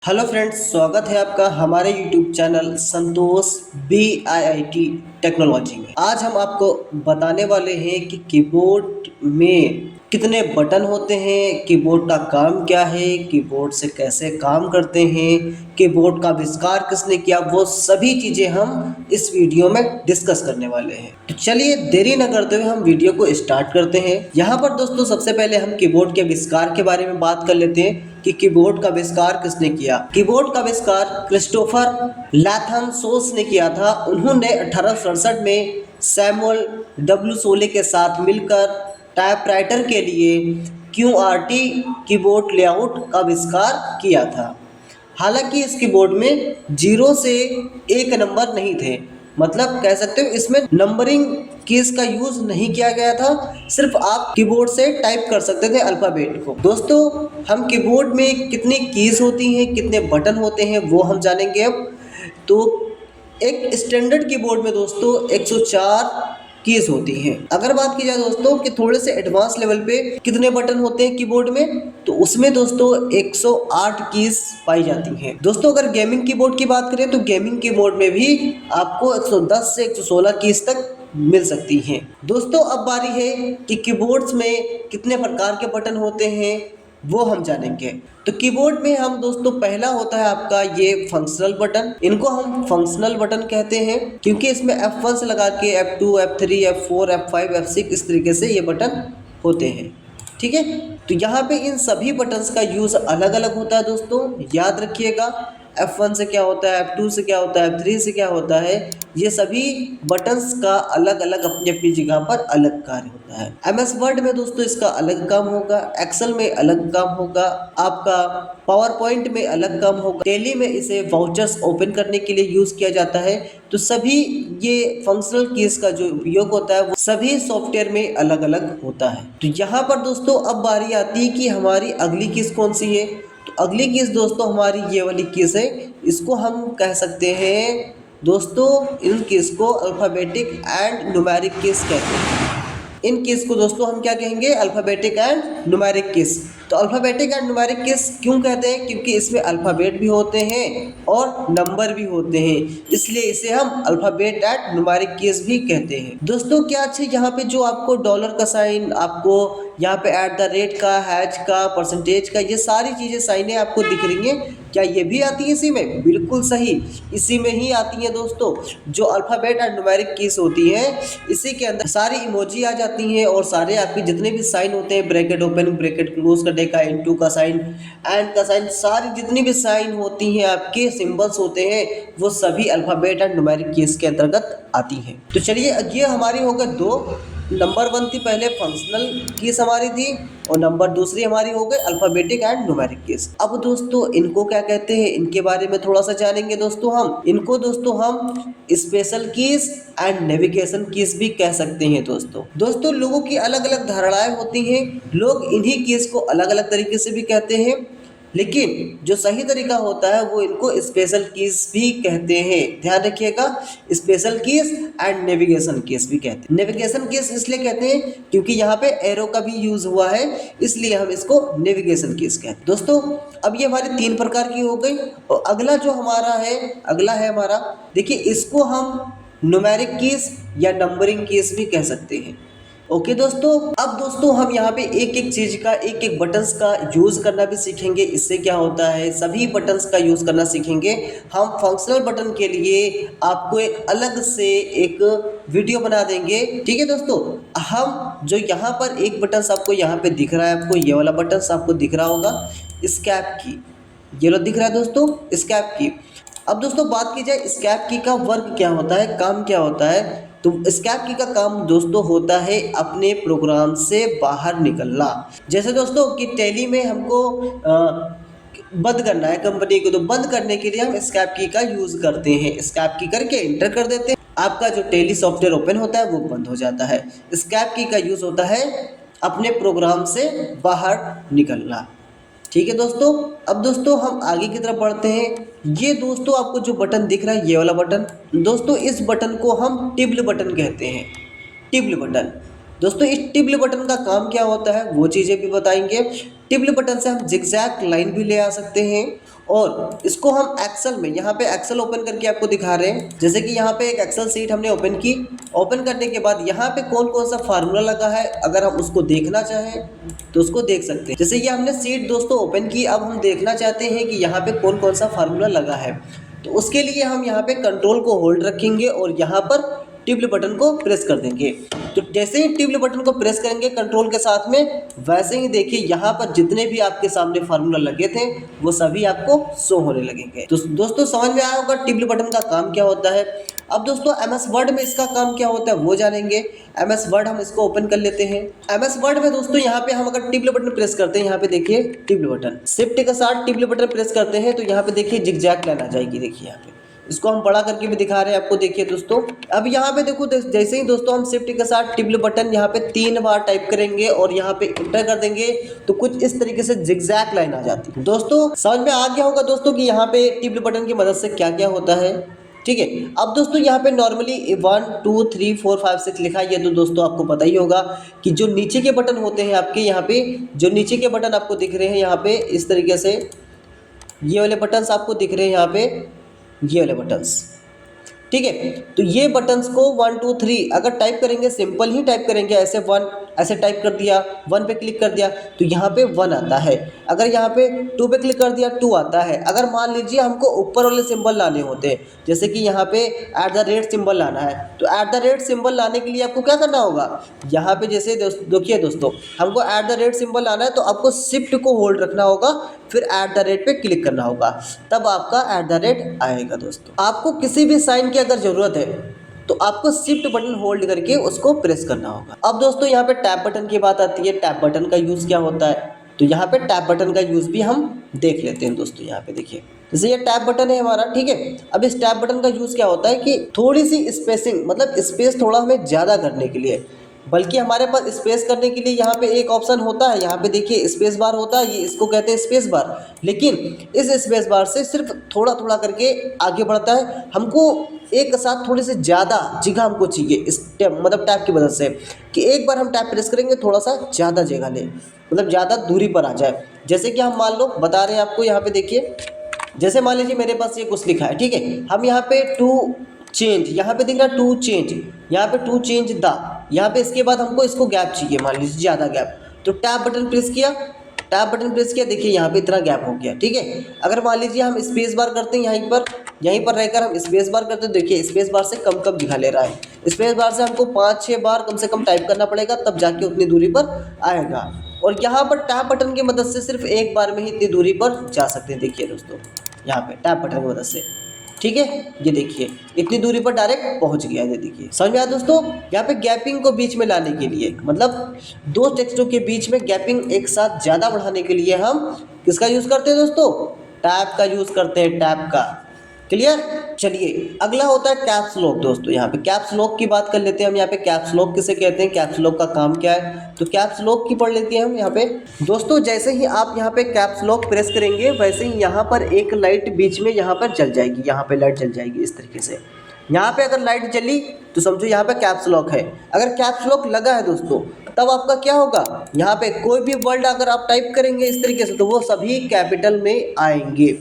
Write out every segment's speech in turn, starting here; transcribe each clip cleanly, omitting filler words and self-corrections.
Hello friends, स्वागत है आपका हमारे यूट्यूब चैनल संतोष BIIT टेक्नोलॉजी में। आज हम आपको बताने वाले हैं कि कीबोर्ड में कितने बटन होते हैं, कीबोर्ड का काम क्या है, कीबोर्ड से कैसे काम करते हैं, कीबोर्ड का आविष्कार किसने किया, वो सभी चीज़ें हम इस वीडियो में डिस्कस करने वाले हैं। तो चलिए देरी न करते हुए हम वीडियो को स्टार्ट करते हैं। यहाँ पर दोस्तों सबसे पहले हम कीबोर्ड के आविष्कार के बारे में बात कर लेते हैं कि कीबोर्ड का आविष्कार किसने किया। कीबोर्ड का आविष्कार क्रिस्टोफर लैथनसोस ने किया था। उन्होंने 1867 में सैमुअल डब्ल्यू सोले के साथ मिलकर टाइपराइटर के लिए QWERTY कीबोर्ड लेआउट का आविष्कार किया था। हालांकि इस कीबोर्ड में 0 से 1 नंबर नहीं थे, मतलब कह सकते हो इसमें नंबरिंग कीज का यूज नहीं किया गया था। सिर्फ आप कीबोर्ड से टाइप कर सकते थे अल्फाबेट को। दोस्तों हम कीबोर्ड में कितनी कीज होती हैं, कितने बटन होते हैं, वो हम जानेंगे अब। तो एक स्टैंडर्ड कीबोर्ड में दोस्तों 104 कीज होती हैं। अगर बात की जाए दोस्तों कि थोड़े से एडवांस लेवल पे कितने बटन होते हैं कीबोर्ड में, तो उसमें दोस्तों 108 कीज पाई जाती हैं। दोस्तों अगर गेमिंग कीबोर्ड की बात करें तो गेमिंग कीबोर्ड में भी आपको 110 से 116 कीज तक मिल सकती हैं। दोस्तों अब बारी है कि कीबोर्ड्स में कितने प्रकार के बटन होते हैं, वो हम जानेंगे। तो कीबोर्ड में हम दोस्तों पहला होता है आपका ये फंक्शनल बटन। इनको हम फंक्शनल बटन कहते हैं क्योंकि इसमें F1 से लगा के F2, F3, F4, F5, F6 इस तरीके से ये बटन होते हैं। ठीक है, तो यहाँ पे इन सभी बटन्स का यूज़ अलग अलग होता है दोस्तों, याद रखिएगा। F1 से क्या होता है, F2 से क्या होता है, F3 से क्या होता है, ये सभी बटन्स का अलग अलग अपनी अपनी जगह पर अलग कार्य होता है। MS वर्ड में दोस्तों इसका अलग काम होगा, एक्सेल में अलग काम होगा, आपका पावर पॉइंट में अलग काम होगा, टेली में इसे वाउचर्स ओपन करने के लिए यूज़ किया जाता है। तो सभी ये फंक्शनल कीज का जो उपयोग होता है वो सभी सॉफ्टवेयर में अलग अलग होता है। तो यहाँ पर दोस्तों अब बारी आती है कि हमारी अगली कीज कौन सी है। तो अगली कीज दोस्तों हमारी ये वाली कीज है। इसको हम कह सकते हैं दोस्तों, इन कीज को अल्फ़ाबेटिक एंड न्यूमेरिक कीज कहते हैं। इन कीज को दोस्तों हम क्या कहेंगे, अल्फ़ाबेटिक एंड न्यूमेरिक कीज। तो अल्फ़ाबेटिक एंड न्यूमेरिक कीज क्यों कहते हैं, क्योंकि इसमें अल्फ़ाबेट भी होते हैं और नंबर भी होते हैं, इसलिए इसे हम अल्फ़ाबेट एंड न्यूमेरिक कीज भी कहते हैं। दोस्तों क्या अच्छे, यहाँ पे जो आपको डॉलर का साइन, आपको यहाँ पे @ का, हैश का, परसेंटेज का, ये सारी चीज़ें साइनें आपको दिख रही हैं, क्या ये भी आती है इसी में? बिल्कुल सही, इसी में ही आती हैं दोस्तों। जो अल्फ़ाबेट एंड न्यूमेरिक कीज होती हैं इसी के अंदर सारी इमोजी आ जाती हैं और सारे आपके जितने भी साइन होते हैं, ब्रैकेट ओपन ब्रैकेट क्लोज करने का, इनटू का साइन, एंड का साइन, सारी जितनी भी साइन होती हैं, आपके सिंबल्स होते हैं, वो सभी अल्फ़ाबेट एंड न्यूमेरिक कीज के अंतर्गत आती हैं। तो चलिए ये हमारी हो गए दो। नंबर 1 थी पहले फंक्शनल कीज हमारी थी, और नंबर दूसरी हमारी हो गई अल्फ़ाबेटिक एंड न्यूमेरिक कीज। अब दोस्तों इनको क्या कहते हैं, इनके बारे में थोड़ा सा जानेंगे दोस्तों हम। इनको दोस्तों हम special keys and navigation keys भी कह सकते हैं दोस्तों लोगों की अलग अलग धारणाएं होती हैं, लोग इन्हीं कीज को अलग अलग तरीके से भी कहते हैं, लेकिन जो सही तरीका होता है वो इनको स्पेशल कीज भी कहते हैं। ध्यान रखिएगा, special keys and navigation keys भी कहते हैं। नेविगेशन कीज इसलिए कहते हैं क्योंकि यहाँ पे एरो का भी यूज हुआ है, इसलिए हम इसको नेविगेशन कीज कहते हैं। दोस्तों अब ये हमारी 3 प्रकार की हो गई, और अगला जो हमारा है, अगला है हमारा, देखिए इसको हम न्यूमेरिक कीज या नंबरिंग कीज भी कह सकते हैं। ओके दोस्तों, अब दोस्तों हम यहाँ पे एक एक चीज का, एक एक बटन्स का यूज करना भी सीखेंगे। इससे क्या होता है, सभी बटन्स का यूज करना सीखेंगे। हम फंक्शनल बटन के लिए आपको एक अलग से एक वीडियो बना देंगे, ठीक है दोस्तों। हम जो यहाँ पर एक बटन आपको यहाँ पे दिख रहा है, आपको ये वाला बटन आपको दिख रहा होगा, स्कैप की, ये लो दिख रहा है दोस्तों, स्कैप की। अब दोस्तों बात की जाए स्कैप की का वर्क क्या होता है, काम क्या होता है, तो स्कैप की का काम दोस्तों होता है अपने प्रोग्राम से बाहर निकलना। जैसे दोस्तों कि टैली में हमको बंद करना है कंपनी को, तो बंद करने के लिए हम स्कैप की का यूज़ करते हैं। स्कैप की करके इंटर कर देते हैं, आपका जो टैली सॉफ्टवेयर ओपन होता है वो बंद हो जाता है। स्कैप की का यूज़ होता है अपने प्रोग्राम से बाहर निकलना, ठीक है दोस्तों। अब दोस्तों हम आगे की तरफ बढ़ते हैं। ये दोस्तों आपको जो बटन दिख रहा है, ये वाला बटन, दोस्तों इस बटन को हम टिब्ल बटन कहते हैं। टिब्ल बटन दोस्तों, इस टिब्ल बटन का काम क्या होता है वो चीज़ें भी बताएंगे। टिब्ल बटन से हम जिगजैग लाइन भी ले आ सकते हैं, और इसको हम एक्सेल में, यहाँ पे एक्सेल ओपन करके आपको दिखा रहे हैं। जैसे कि यहाँ पे एक एक्सेल सीट हमने ओपन की, ओपन करने के बाद यहाँ पे कौन कौन सा फार्मूला लगा है, अगर हम उसको देखना चाहें तो उसको देख सकते हैं। जैसे ये हमने सीट दोस्तों ओपन की, अब हम देखना चाहते हैं कि यहाँ पे कौन कौन सा फार्मूला लगा है। तो उसके लिए हम यहाँ पे कंट्रोल को होल्ड रखेंगे और यहाँ पर टिल्ट बटन को प्रेस कर देंगे। तो जैसे ही टिल्ट बटन को प्रेस करेंगे कंट्रोल के साथ में, वैसे ही देखिए यहाँ पर जितने भी आपके सामने फार्मूला लगे थे वो सभी आपको शो होने लगेंगे। तो दोस्तों समझ में आया होगा टिल्ट बटन का काम क्या होता है। अब दोस्तों MS वर्ड में इसका काम क्या होता है वो जानेंगे। MS वर्ड हम इसको ओपन कर लेते हैं। MS वर्ड में दोस्तों यहाँ पे हम अगर टिल्ट बटन प्रेस करते हैं, यहाँ पे देखिए टिल्ट बटन, शिफ्ट के साथ टिल्ट बटन प्रेस करते हैं तो यहाँ पे देखिए जिगजैग लाइन आ जाएगी। देखिए यहाँ पे इसको हम बड़ा करके भी दिखा रहे हैं आपको। देखिए दोस्तों अब यहाँ पे देखो, जैसे ही दोस्तों हम शिफ्ट के साथ टिल्ट बटन यहाँ पे 3 बार टाइप करेंगे और यहाँ पे इंटर कर देंगे तो कुछ इस तरीके से जिगजैग लाइन आ जाती है। दोस्तों समझ में आ गया होगा दोस्तों कि यहाँ पे टिल्ट बटन की मदद से क्या क्या होता है। ठीक है, अब दोस्तों यहाँ पे नॉर्मली 1 2 3 4 5 6 लिखा है, ये तो दोस्तों आपको पता ही होगा कि जो नीचे के बटन होते हैं आपके, यहाँ पे जो नीचे के बटन आपको दिख रहे हैं यहाँ पे इस तरीके से, ये वाले बटन्स आपको दिख रहे हैं यहाँ पे, ये वाले बटन्स। ठीक है, तो ये बटन्स को 1 2 3 अगर टाइप करेंगे, सिंपल ही टाइप करेंगे, ऐसे 1 ऐसे टाइप कर दिया, 1 पे क्लिक कर दिया तो यहाँ पे 1 आता है। अगर यहाँ पे 2 पे क्लिक कर दिया 2 आता है। अगर मान लीजिए हमको ऊपर वाले सिंबल लाने होते हैं, जैसे कि यहाँ पे @ सिंबल लाना है, तो @ सिंबल लाने के लिए आपको क्या करना होगा, यहाँ पे जैसे देखिए दोस्तों हमको @ सिंबल लाना है तो आपको शिफ्ट को होल्ड रखना होगा, फिर @ पे क्लिक करना होगा, तब आपका @ आएगा। दोस्तों आपको किसी भी साइन की अगर ज़रूरत है तो आपको शिफ्ट बटन होल्ड करके उसको प्रेस करना होगा। अब दोस्तों यहाँ पे टैब बटन की बात आती है, टैब बटन का यूज़ क्या होता है, तो यहाँ पे टैब बटन का यूज़ भी हम देख लेते हैं। दोस्तों यहाँ पे देखिए, जैसे ये टैब बटन है हमारा, ठीक है। अब इस टैब बटन का यूज़ क्या होता है कि थोड़ी सी स्पेसिंग, मतलब स्पेस थोड़ा हमें ज़्यादा करने के लिए, बल्कि हमारे पास स्पेस करने के लिए यहाँ पे एक ऑप्शन होता है, यहाँ पे देखिए स्पेस बार होता है, ये इसको कहते हैं स्पेस बार। लेकिन इस स्पेस बार से सिर्फ थोड़ा थोड़ा करके आगे बढ़ता है, हमको एक साथ थोड़ी सी ज़्यादा जगह हमको चाहिए इस टैब, मतलब टैब की मदद से, कि एक बार हम टैब प्रेस करेंगे थोड़ा सा ज़्यादा जगह ले, मतलब ज़्यादा दूरी पर आ जाए। जैसे कि हम मान लो बता रहे हैं आपको, यहाँ पे देखिए, जैसे मान लीजिए मेरे पास ये कुछ लिखा है, ठीक है, हम यहाँ पे टू चेंज, यहाँ पे दिख रहा है टू चेंज, यहाँ पे टू चेंज द, यहाँ पे इसके बाद हमको इसको गैप चाहिए, मान लीजिए ज़्यादा गैप, तो टैब बटन प्रेस किया, टैब बटन प्रेस किया, देखिए यहाँ पे इतना गैप हो गया। ठीक है, अगर मान लीजिए हम स्पेस बार करते हैं, यहीं पर रहकर हम स्पेस बार करते हैं, देखिए स्पेस बार से कम कम दिखा ले रहा है। स्पेस बार से हमको 5-6 बार कम से कम टाइप करना पड़ेगा, तब जाके उतनी दूरी पर आएगा। और यहाँ पर टैब बटन की मदद से सिर्फ एक बार में ही इतनी दूरी पर जा सकते हैं। देखिए दोस्तों यहाँ पे टैब बटन की मदद से, ठीक है, ये देखिए इतनी दूरी पर डायरेक्ट पहुंच गया। ये देखिए, समझ में आया दोस्तों। यहाँ पे गैपिंग को बीच में लाने के लिए, मतलब दो टेक्स्टों के बीच में गैपिंग एक साथ ज़्यादा बढ़ाने के लिए हम किसका यूज़ करते हैं दोस्तों, टैब का यूज़ करते हैं, टैब का। क्लियर। चलिए अगला होता है कैप्स लॉक। दोस्तों यहाँ पे कैप्स लॉक की बात कर लेते हैं हम। यहाँ पे कैप्स लॉक किसे कहते हैं, कैप्स लॉक का काम क्या है, तो कैप्स लॉक की पढ़ लेते हैं हम यहाँ पे। दोस्तों जैसे ही आप यहाँ पे कैप्स लॉक प्रेस करेंगे, वैसे ही यहाँ पर एक लाइट बीच में यहाँ पर जल जाएगी, यहाँ पे लाइट जल जाएगी इस तरीके से। यहाँ पे अगर लाइट जली तो समझो यहाँ पे कैप्स लॉक है। अगर कैप्स लॉक लगा है दोस्तों, तब आपका क्या होगा, यहाँ पे कोई भी वर्ड अगर आप टाइप करेंगे इस तरीके से, तो वो सभी कैपिटल में आएंगे।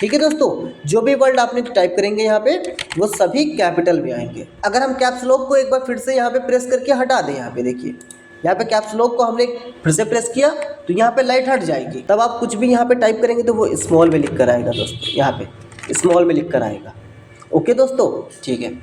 ठीक है दोस्तों, जो भी वर्ड आपने टाइप करेंगे यहाँ पे, वो सभी कैपिटल में आएंगे। अगर हम कैप्स लॉक को एक बार फिर से यहाँ पे प्रेस करके हटा दें, यहाँ पे देखिए, यहाँ पे कैप्स लॉक को हमने फिर से प्रेस किया तो यहाँ पे लाइट हट जाएगी। तब आप कुछ भी यहाँ पे टाइप करेंगे तो वो स्मॉल में लिख कर आएगा दोस्तों, यहाँ पे स्मॉल में लिख कर आएगा। ओके दोस्तों, ठीक है।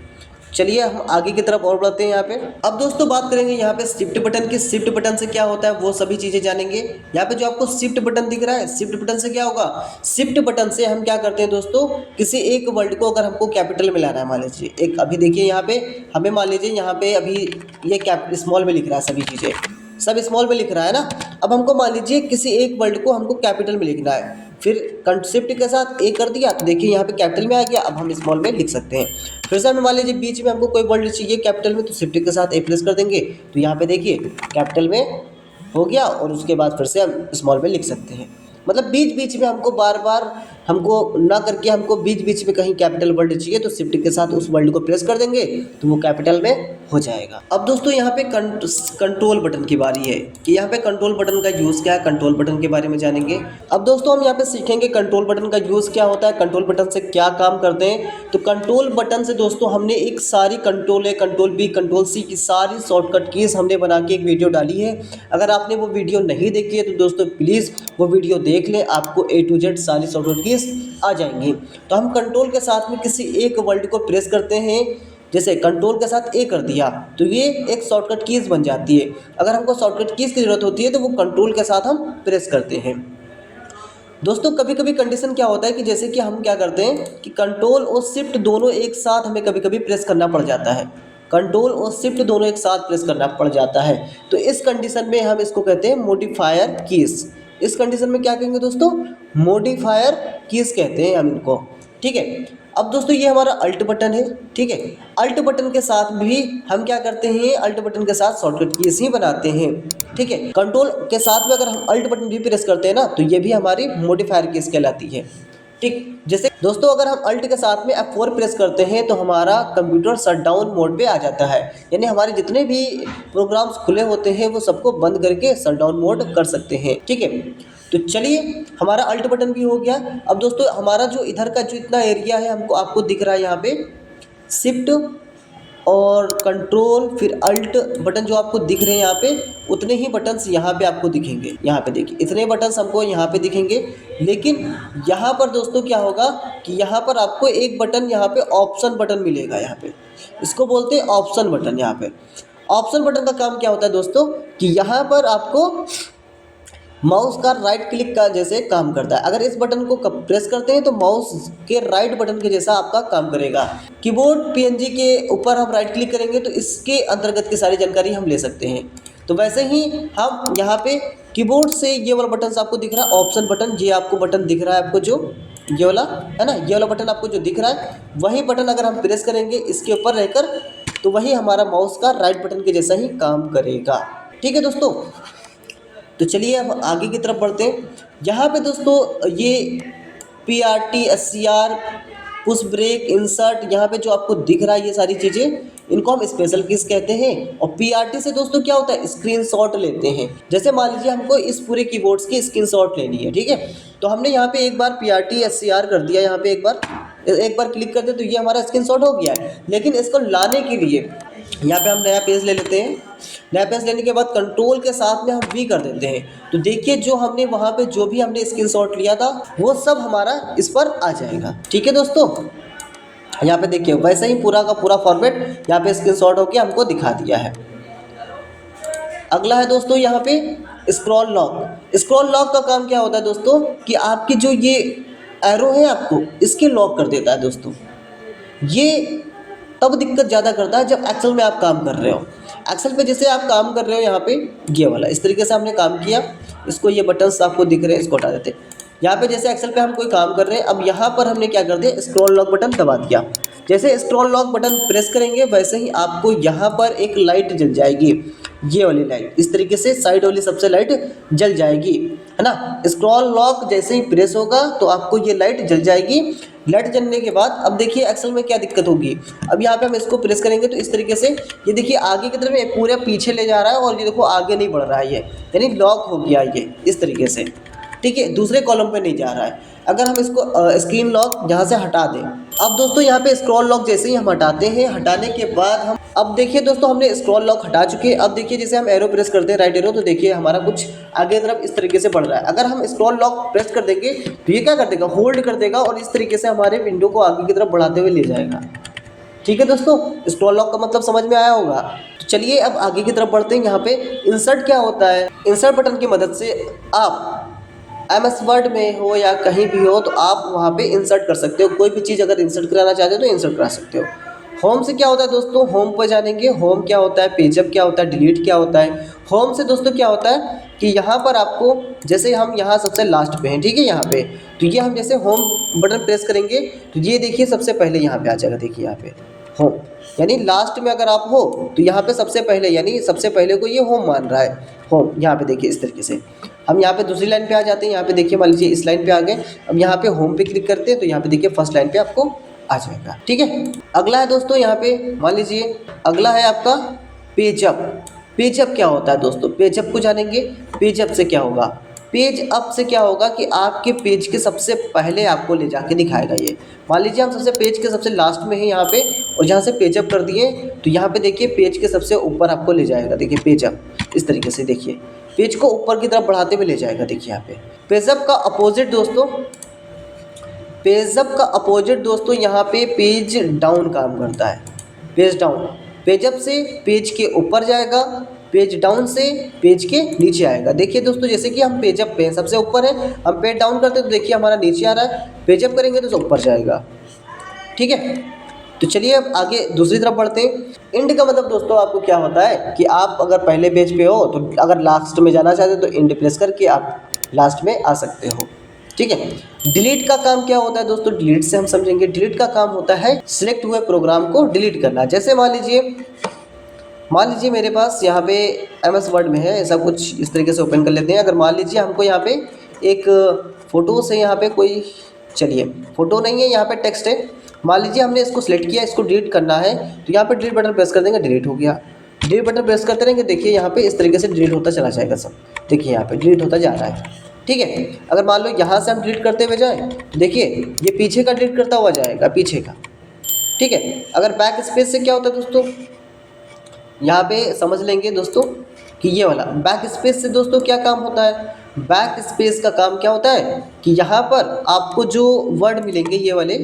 चलिए हम आगे की तरफ और बढ़ते हैं यहाँ पे। अब दोस्तों बात करेंगे यहाँ पे शिफ्ट बटन की। शिफ्ट बटन से क्या होता है वो सभी चीज़ें जानेंगे। यहाँ पे जो आपको शिफ्ट बटन दिख रहा है, शिफ्ट बटन से क्या होगा, शिफ्ट बटन से हम क्या करते हैं दोस्तों, किसी एक वर्ड को अगर हमको कैपिटल में लाना है, मान लीजिए एक, अभी देखिए यहाँ पे हमें मान लीजिए यहाँ पे अभी ये स्मॉल में लिख रहा है, सभी चीज़ें सब स्मॉल में लिख रहा है ना। अब हमको मान लीजिए किसी एक वर्ड को हमको कैपिटल में लिखना है, फिर शिफ्ट के साथ ए कर दिया तो देखिए यहाँ पे कैपिटल में आ गया। अब हम स्मॉल में लिख सकते हैं। फिर से हमें मान लीजिए बीच में हमको कोई वर्ड चाहिए कैपिटल में, तो शिफ्ट के साथ ए प्रेस कर देंगे तो यहाँ पे देखिए कैपिटल में हो गया, और उसके बाद फिर से हम स्मॉल में लिख सकते हैं। मतलब बीच बीच में हमको बार बार हमको ना करके हमको बीच बीच में कहीं कैपिटल वर्ड चाहिए तो शिफ्ट के साथ उस वर्ड को प्रेस कर देंगे तो वो कैपिटल में हो जाएगा। अब दोस्तों यहाँ पे कंट्रोल बटन की बारी है कि यहाँ पे कंट्रोल बटन का यूज़ क्या है, कंट्रोल बटन के बारे में जानेंगे। अब दोस्तों हम यहाँ पे सीखेंगे कंट्रोल बटन का यूज़ क्या होता है, कंट्रोल बटन से क्या काम करते हैं। तो कंट्रोल बटन से दोस्तों हमने एक सारी control A, control B, control C की सारी शॉर्टकट कीज़ हमने बना के एक वीडियो डाली है। अगर आपने वो वीडियो नहीं देखी है तो दोस्तों प्लीज़ वो वीडियो देख लें, आपको A to Z सारी शॉर्टकट कीज़ आ जाएंगी। तो हम कंट्रोल के साथ में किसी एक वर्ड को प्रेस करते हैं, जैसे कंट्रोल के साथ ए कर दिया तो ये एक शॉर्टकट कीज़ बन जाती है। अगर हमको शॉर्टकट कीज़ की ज़रूरत होती है तो वो कंट्रोल के साथ हम प्रेस करते हैं। दोस्तों कभी कभी कंडीशन क्या होता है कि जैसे कि हम क्या करते हैं कि कंट्रोल और शिफ्ट दोनों एक साथ हमें कभी कभी प्रेस करना पड़ जाता है, कंट्रोल और शिफ्ट दोनों एक साथ प्रेस करना पड़ जाता है। तो इस कंडीशन में हम इसको कहते हैं मॉडिफायर कीज़। इस कंडीशन में क्या कहेंगे दोस्तों, मॉडिफायर कीज़ कहते हैं हम इनको, ठीक है। अब दोस्तों ये हमारा अल्ट बटन है, ठीक है। अल्ट बटन के साथ भी हम क्या करते हैं, अल्ट बटन के साथ शॉर्टकट कीज़ ही बनाते हैं, ठीक है। कंट्रोल के साथ में अगर हम अल्ट बटन भी प्रेस करते हैं ना तो ये भी हमारी मॉडिफायर कीज़ कहलाती है, ठीक। जैसे दोस्तों अगर हम अल्ट के साथ में F4 प्रेस करते हैं तो हमारा कंप्यूटर शटडाउन मोड पे आ जाता है, यानी हमारे जितने भी प्रोग्राम्स खुले होते हैं वो सबको बंद करके शटडाउन मोड कर सकते हैं, ठीक है। तो चलिए हमारा अल्ट बटन भी हो गया। अब दोस्तों हमारा जो इधर का जो इतना एरिया है हमको आपको दिख रहा है यहाँ पे शिफ्ट और कंट्रोल फिर अल्ट बटन जो आपको दिख रहे हैं यहाँ पे, उतने ही बटन्स यहाँ पे आपको दिखेंगे। यहाँ पे देखिए इतने बटन्स हमको यहाँ पे दिखेंगे, लेकिन यहाँ पर दोस्तों क्या होगा कि यहाँ पर आपको एक बटन यहाँ पे ऑप्शन बटन मिलेगा। यहाँ पे इसको बोलते हैं ऑप्शन बटन। यहाँ पे ऑप्शन बटन का काम क्या होता है दोस्तों कि यहाँ पर आपको माउस का राइट क्लिक का जैसे काम करता है। अगर इस बटन को प्रेस करते हैं तो माउस के राइट बटन के जैसा आपका काम करेगा। कीबोर्ड PNG के ऊपर हम राइट क्लिक करेंगे तो इसके अंतर्गत की सारी जानकारी हम ले सकते हैं। तो वैसे ही हम यहाँ पे कीबोर्ड से ये वाला बटन आपको दिख रहा है ऑप्शन बटन, ये आपको बटन दिख रहा है आपको जो ये वाला है ना, ये वाला बटन आपको जो दिख रहा है वही बटन अगर हम प्रेस करेंगे इसके ऊपर रहकर तो वही हमारा माउस का राइट बटन के जैसा ही काम करेगा, ठीक है दोस्तों। तो चलिए अब आगे की तरफ बढ़ते हैं। यहाँ पे दोस्तों ये PRT, SCR, push break, insert, यहाँ पे जो आपको दिख रहा है ये सारी चीज़ें इनको हम स्पेशल कीज़ कहते हैं। और PRT से दोस्तों क्या होता है, स्क्रीनशॉट लेते हैं। जैसे मान लीजिए हमको इस पूरे कीबोर्ड्स की स्क्रीनशॉट लेनी है, ठीक है। तो हमने यहाँ पे एक बार PRT SCR कर दिया, यहाँ पे एक बार क्लिक कर दे तो ये हमारा स्क्रीनशॉट हो गया है। लेकिन इसको लाने के लिए यहाँ पे हम नया पेज ले लेते हैं। नया पेज लेने के बाद कंट्रोल के साथ में हम V कर देते हैं। तो देखिए जो हमने वहाँ पे जो भी हमने स्क्रीनशॉट लिया था वो सब हमारा इस पर आ जाएगा, ठीक है दोस्तों। यहाँ पे देखिए वैसे ही पूरा का पूरा फॉर्मेट यहाँ पे स्क्रीनशॉट होके हमको दिखा दिया है। अगला है दोस्तों यहाँ पे स्क्रॉल लॉक। स्क्रॉल लॉक का काम क्या होता है दोस्तों कि आपकी जो ये एरो है आपको इसके लॉक कर देता है दोस्तों। ये तब दिक्कत ज़्यादा करता है जब एक्सेल में आप काम कर रहे हो। एक्सेल पे जैसे आप काम कर रहे हो यहाँ पे ये वाला इस तरीके से हमने काम किया, इसको ये बटन्स आपको दिख रहे हैं इसको हटा देते हैं। यहाँ पे जैसे एक्सेल पे हम कोई काम कर रहे हैं, अब यहाँ पर हमने क्या कर दिया, स्क्रॉल लॉक बटन दबा दिया। जैसे स्क्रॉल लॉक बटन प्रेस करेंगे वैसे ही आपको यहाँ पर एक लाइट जल जाएगी, ये वाली लाइट इस तरीके से साइड वाली सबसे लाइट जल जाएगी, है ना। स्क्रॉल लॉक जैसे ही प्रेस होगा तो आपको ये लाइट जल जाएगी। लाइट जलने के बाद अब देखिए एक्सेल में क्या दिक्कत होगी। अब यहाँ पे हम इसको प्रेस करेंगे तो इस तरीके से ये देखिए आगे की तरफ पूरे पीछे ले जा रहा है और ये देखो आगे नहीं बढ़ रहा है, ये यानी लॉक हो गया ये इस तरीके से, ठीक है, दूसरे कॉलम पे नहीं जा रहा है। अगर हम इसको स्क्रीन लॉक यहाँ से हटा दें, अब दोस्तों यहाँ पे स्क्रॉल लॉक जैसे ही हम हटाते हैं, हटाने के बाद हम अब देखिए दोस्तों हमने स्क्रॉल लॉक हटा चुके हैं। अब देखिए जैसे हम एरो प्रेस करते हैं राइट एरो तो देखिए हमारा कुछ आगे तरफ इस तरीके से बढ़ रहा है। अगर हम स्क्रॉल लॉक प्रेस कर देंगे तो ये क्या कर देगा, होल्ड कर देगा और इस तरीके से हमारे विंडो को आगे की तरफ बढ़ाते हुए ले जाएगा, ठीक है दोस्तों। स्क्रॉल लॉक का मतलब समझ में आया होगा। तो चलिए अब आगे की तरफ बढ़ते हैं। यहाँ पे इंसर्ट क्या होता है, इंसर्ट बटन की मदद से आप MS वर्ड में हो या कहीं भी हो तो आप वहाँ पे इंसर्ट कर सकते हो। कोई भी चीज़ अगर इंसर्ट कराना चाहते हो तो इंसर्ट करा सकते हो। होम से क्या होता है दोस्तों, होम पर जानेंगे। होम क्या होता है, पेजअप क्या होता है, डिलीट क्या होता है। होम से दोस्तों क्या होता है कि यहाँ पर आपको जैसे हम यहाँ सबसे लास्ट पे हैं, ठीक है, यहाँ पे तो ये हम जैसे होम बटन प्रेस करेंगे तो ये देखिए सबसे पहले यहाँ पे आ जाएगा। देखिए यहाँ पे होम यानी लास्ट में अगर आप हो तो यहाँ पे सबसे पहले यानी सबसे पहले को ये होम मान रहा है, होम। यहाँ पे देखिए इस तरीके से हम यहाँ पे दूसरी लाइन पे आ जाते हैं। यहाँ पे देखिए मान लीजिए इस लाइन पे आ गए। अब यहाँ पे होम पे क्लिक करते हैं तो यहाँ पे देखिए फर्स्ट लाइन पे आपको आ जाएगा। ठीक है, अगला है दोस्तों यहाँ पे मान लीजिए अगला है आपका पेजअप। पेजअप क्या होता है दोस्तों, पेजअप को जानेंगे। पेजअप से क्या होगा, पेज अप से क्या होगा कि आपके पेज के सबसे पहले आपको ले जाके दिखाएगा। ये मान लीजिए हम सबसे पेज के सबसे लास्ट में है यहाँ पे, और जहाँ से पेजअप कर दिए तो यहाँ पे देखिए पेज के सबसे ऊपर आपको ले जाएगा। देखिए पेजअप इस तरीके से देखिए पेज को ऊपर की तरफ बढ़ाते हुए ले जाएगा। देखिए यहाँ पे पेजअप का अपोजिट दोस्तों, पेजअप का अपोजिट दोस्तों यहाँ पे पेज डाउन काम करता है। पेज डाउन, पेजअप से पेज के ऊपर जाएगा, पेज डाउन से पेज के नीचे आएगा। देखिए दोस्तों जैसे कि हम पेजअप पे सबसे ऊपर है, हम पेज डाउन करते हैं तो देखिए हमारा नीचे आ रहा है, पेजअप करेंगे तो ऊपर जाएगा। ठीक है, तो चलिए अब आगे दूसरी तरफ बढ़ते हैं। इंड का मतलब दोस्तों आपको क्या होता है कि आप अगर पहले पेज पे हो तो अगर लास्ट में जाना चाहते हो तो इंड प्रेस करके आप लास्ट में आ सकते हो। ठीक है, डिलीट का काम क्या होता है दोस्तों, डिलीट से हम समझेंगे। डिलीट का काम होता है सिलेक्ट हुए प्रोग्राम को डिलीट करना। जैसे मान लीजिए मेरे पास यहाँ पे MS वर्ड में है, ऐसा कुछ इस तरीके से ओपन कर लेते हैं। अगर मान लीजिए हमको यहाँ पे एक फ़ोटो से यहाँ पे कोई, चलिए फ़ोटो नहीं है, यहाँ पे टेक्स्ट है। मान लीजिए हमने इसको सिलेक्ट किया, इसको डिलीट करना है तो यहाँ पे डिलीट बटन प्रेस कर देंगे, डिलीट हो गया। डिलीट बटन प्रेस करते रहेंगे, देखिए यहाँ पे इस तरीके से डिलीट होता चला जाएगा सब। देखिए यहाँ पे डिलीट होता जा रहा है। ठीक है, अगर मान लो यहाँ से हम डिलीट करते हुए जाएँ, देखिए ये पीछे का डिलीट करता हुआ जाएगा, पीछे का। ठीक है, अगर बैक स्पेस से क्या होता है दोस्तों, यहाँ पे समझ लेंगे दोस्तों कि ये वाला बैक स्पेस से दोस्तों क्या काम होता है। बैक स्पेस का काम क्या होता है कि यहाँ पर आपको जो वर्ड मिलेंगे ये वाले,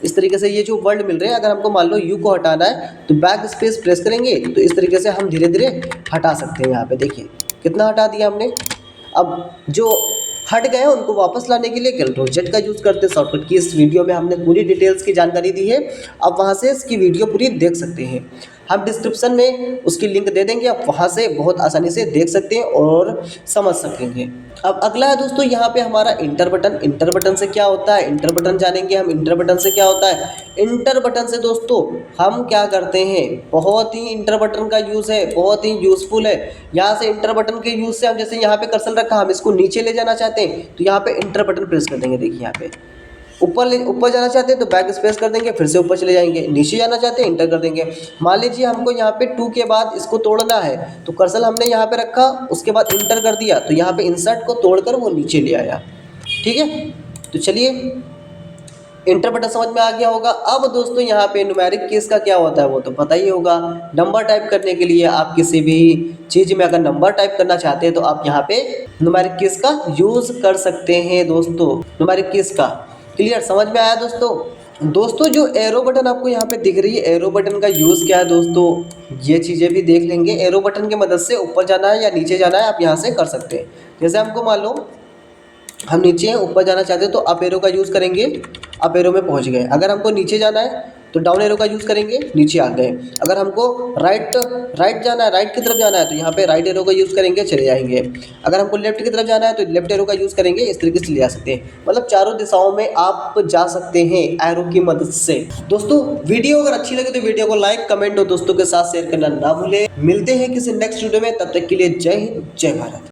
इस तरीके से ये जो वर्ड मिल रहे हैं, अगर हमको मान लो यू को हटाना है तो बैक स्पेस प्रेस करेंगे तो इस तरीके से हम धीरे धीरे हटा सकते हैं। यहाँ पे देखिए कितना हटा दिया हमने। अब जो हट गए उनको वापस लाने के लिए Ctrl+Z का यूज़ करते हैं शॉर्टकट की। इस वीडियो में हमने पूरी डिटेल्स की जानकारी दी है, आप वहाँ से इसकी वीडियो पूरी देख सकते हैं। हम डिस्क्रिप्शन में उसकी लिंक दे देंगे, आप वहाँ से बहुत आसानी से देख सकते हैं और समझ सकेंगे। अब अगला है दोस्तों यहाँ पे हमारा इंटर बटन। इंटर बटन से क्या होता है, इंटर बटन जानेंगे हम। इंटर बटन से क्या होता है, इंटर बटन से दोस्तों हम क्या करते हैं, बहुत ही इंटर बटन का यूज़ है, बहुत ही यूज़फुल है। यहाँ से इंटर बटन के यूज़ से हम जैसे यहाँ पे कर्सर रखा, हम इसको नीचे ले जाना चाहते हैं तो यहाँ पे इंटर बटन प्रेस कर देंगे। देखिए यहाँ पे ऊपर जाना चाहते हैं तो बैक स्पेस कर देंगे, फिर से ऊपर चले जाएंगे। नीचे जाना चाहते हैं इंटर कर देंगे। मान लीजिए हमको यहाँ पे 2 के बाद इसको तोड़ना है तो कर्सर हमने यहाँ पे रखा, उसके बाद इंटर कर दिया तो यहाँ पे इंसर्ट को तोड़कर वो नीचे ले आया। ठीक है, तो चलिए इंटर बटन समझ में आ गया होगा। अब दोस्तों यहाँ पे न्यूमेरिक कीज का क्या होता है वो तो पता ही होगा। नंबर टाइप करने के लिए आप किसी भी चीज़ में अगर नंबर टाइप करना चाहते हैं तो आप यहाँ पे न्यूमेरिक कीज का यूज़ कर सकते हैं दोस्तों। न्यूमेरिक कीज का क्लियर समझ में आया दोस्तों जो एरो बटन आपको यहाँ पे दिख रही है, एरो बटन का यूज़ क्या है दोस्तों, ये चीज़ें भी देख लेंगे। एरो बटन की मदद से ऊपर जाना है या नीचे जाना है आप यहाँ से कर सकते हैं। जैसे हमको मान लो हम नीचे हैं, ऊपर जाना चाहते हैं तो अप एरो का यूज़ करेंगे, अप एरो में पहुंच गए। अगर हमको नीचे जाना है तो डाउन एरो का यूज़ करेंगे, नीचे आ गए। अगर हमको राइट जाना है, राइट की तरफ जाना है तो यहाँ पे राइट एरो का यूज़ करेंगे, चले जाएंगे। अगर हमको लेफ्ट की तरफ जाना है तो लेफ्ट एरो का यूज़ करेंगे, इस तरीके से ले जा सकते हैं। मतलब चारों दिशाओं में आप जा सकते हैं एरो की मदद से। दोस्तों वीडियो अगर अच्छी लगे तो वीडियो को लाइक, कमेंट और दोस्तों के साथ शेयर करना ना भूलें। मिलते हैं किसी नेक्स्ट वीडियो में, तब तक के लिए जय हिंद, जय भारत।